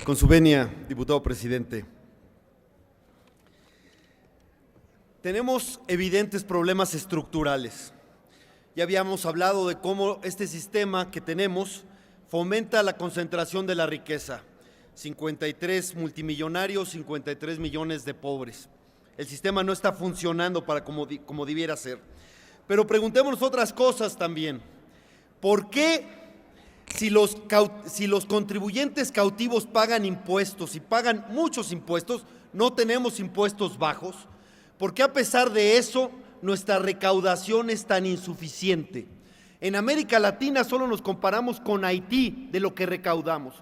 Con su venia, diputado presidente. Tenemos evidentes problemas estructurales. Ya habíamos hablado de cómo este sistema que tenemos fomenta la concentración de la riqueza. 53 multimillonarios, 53 millones de pobres. El sistema no está funcionando para como debiera ser. Pero preguntémonos otras cosas también. ¿Por qué si los contribuyentes cautivos pagan impuestos y pagan muchos impuestos, no tenemos impuestos bajos? ¿Por qué a pesar de eso nuestra recaudación es tan insuficiente? En América Latina solo nos comparamos con Haití de lo que recaudamos.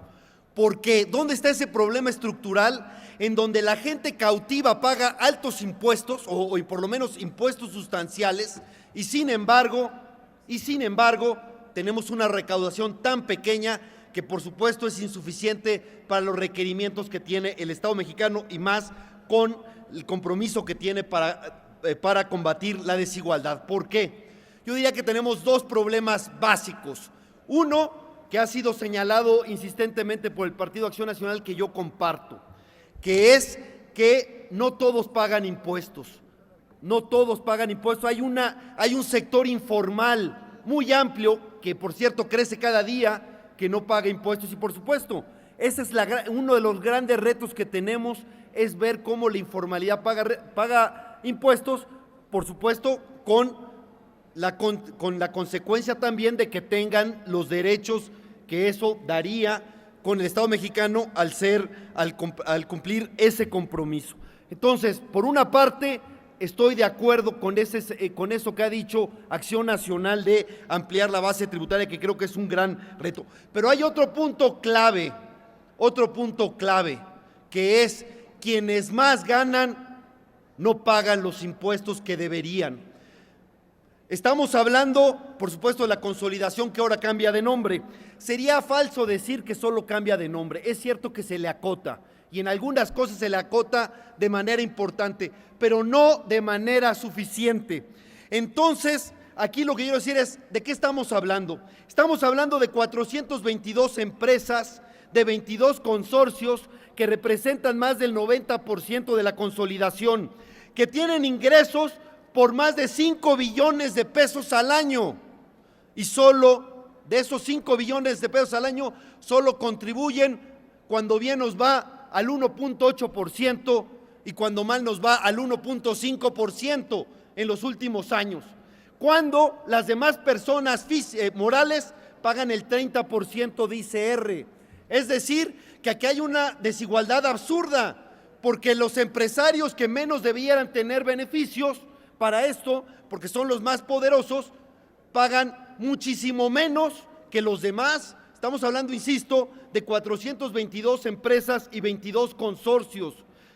¿Por qué? ¿Dónde está ese problema estructural en donde la gente cautiva paga altos impuestos o por lo menos impuestos sustanciales y sin embargo tenemos una recaudación tan pequeña que por supuesto es insuficiente para los requerimientos que tiene el Estado mexicano y más con el compromiso que tiene para combatir la desigualdad? ¿Por qué? Yo diría que tenemos dos problemas básicos. Uno, que ha sido señalado insistentemente por el Partido Acción Nacional, que yo comparto, que es que no todos pagan impuestos. No todos pagan impuestos. Hay un sector informal muy amplio, que por cierto crece cada día, que no paga impuestos. Y por supuesto, ese es uno de los grandes retos que tenemos, es ver cómo la informalidad paga impuestos, por supuesto, con la consecuencia también de que tengan los derechos que eso daría con el Estado mexicano al cumplir ese compromiso. Entonces, por una parte, estoy de acuerdo con eso que ha dicho Acción Nacional de ampliar la base tributaria, que creo que es un gran reto. Pero hay otro punto clave, que es quienes más ganan no pagan los impuestos que deberían. Estamos hablando, por supuesto, de la consolidación que ahora cambia de nombre. Sería falso decir que solo cambia de nombre. Es cierto que se le acota y en algunas cosas se le acota de manera importante, pero no de manera suficiente. Entonces, aquí lo que quiero decir es, ¿de qué estamos hablando? Estamos hablando de 422 empresas, de 22 consorcios que representan más del 90% de la consolidación, que tienen ingresos por más de 5 billones de pesos al año, y solo de esos 5 billones de pesos al año, solo contribuyen cuando bien nos va al 1.8% y cuando mal nos va al 1.5% en los últimos años, cuando las demás personas morales pagan el 30% de ICR. Es decir, que aquí hay una desigualdad absurda, porque los empresarios que menos debieran tener beneficios para esto, porque son los más poderosos, pagan muchísimo menos que los demás. Estamos hablando, insisto, de 422 empresas y 22 consorcios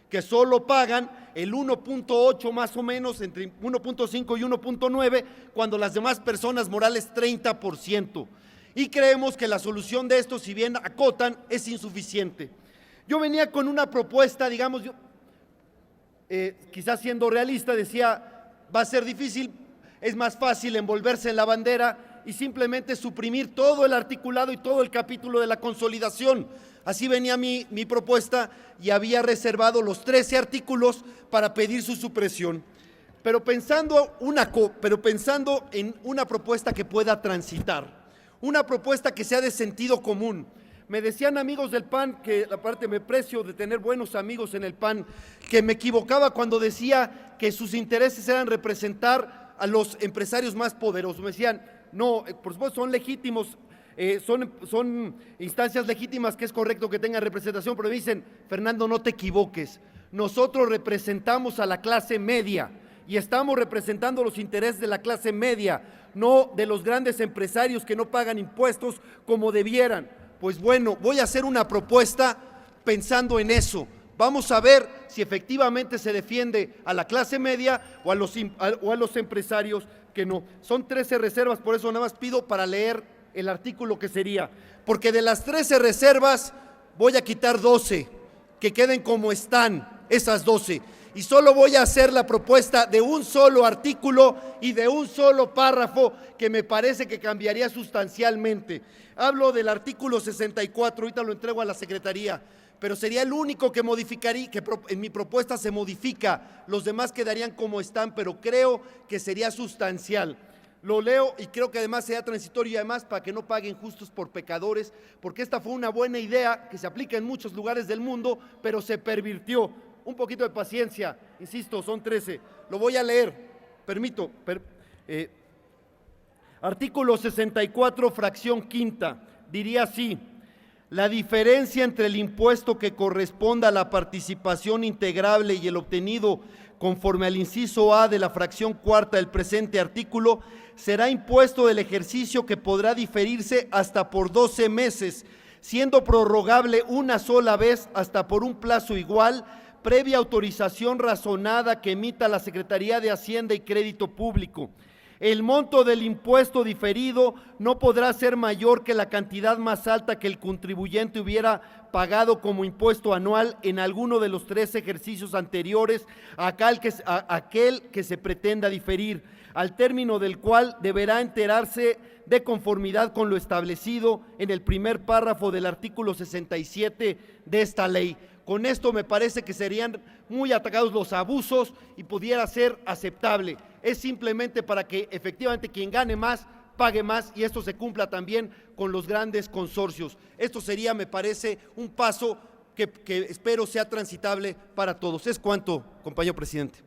que solo pagan el 1.8 más o menos, entre 1.5 y 1.9, cuando las demás personas morales 30%. Y creemos que la solución de esto, si bien acotan, es insuficiente. Yo venía con una propuesta, digamos, quizás siendo realista, decía, va a ser difícil, es más fácil envolverse en la bandera y simplemente suprimir todo el articulado y todo el capítulo de la consolidación. Así venía mi propuesta y había reservado los 13 artículos para pedir su supresión. Pero pensando en una propuesta que pueda transitar, una propuesta que sea de sentido común. Me decían amigos del PAN, que aparte me precio de tener buenos amigos en el PAN, que me equivocaba cuando decía que sus intereses eran representar a los empresarios más poderosos. Me decían, no, por supuesto son legítimos, son instancias legítimas que es correcto que tengan representación, pero me dicen, Fernando, no te equivoques, nosotros representamos a la clase media y estamos representando los intereses de la clase media, no de los grandes empresarios que no pagan impuestos como debieran. Pues bueno, voy a hacer una propuesta pensando en eso. Vamos a ver si efectivamente se defiende a la clase media o a los empresarios que no. Son 13 reservas, por eso nada más pido para leer el artículo que sería. Porque de las 13 reservas voy a quitar 12, que queden como están esas 12. Y solo voy a hacer la propuesta de un solo artículo y de un solo párrafo que me parece que cambiaría sustancialmente. Hablo del artículo 64, ahorita lo entrego a la Secretaría, pero sería el único que modificaría, que en mi propuesta se modifica, los demás quedarían como están, pero creo que sería sustancial. Lo leo y creo que además sea transitorio y además para que no paguen justos por pecadores, porque esta fue una buena idea que se aplica en muchos lugares del mundo, pero se pervirtió. Un poquito de paciencia, insisto, son 13. Lo voy a leer, permito. Artículo 64, fracción quinta, diría así: la diferencia entre el impuesto que corresponda a la participación integrable y el obtenido conforme al inciso A de la fracción cuarta del presente artículo será impuesto del ejercicio que podrá diferirse hasta por 12 meses, siendo prorrogable una sola vez hasta por un plazo igual, previa autorización razonada que emita la Secretaría de Hacienda y Crédito Público. El monto del impuesto diferido no podrá ser mayor que la cantidad más alta que el contribuyente hubiera pagado como impuesto anual en alguno de los 3 ejercicios anteriores a aquel que se pretenda diferir, al término del cual deberá enterarse de conformidad con lo establecido en el primer párrafo del artículo 67 de esta ley. Con esto me parece que serían muy atacados los abusos y pudiera ser aceptable. Es simplemente para que efectivamente quien gane más, pague más y esto se cumpla también con los grandes consorcios. Esto sería, me parece, un paso que espero sea transitable para todos. Es cuanto, compañero presidente.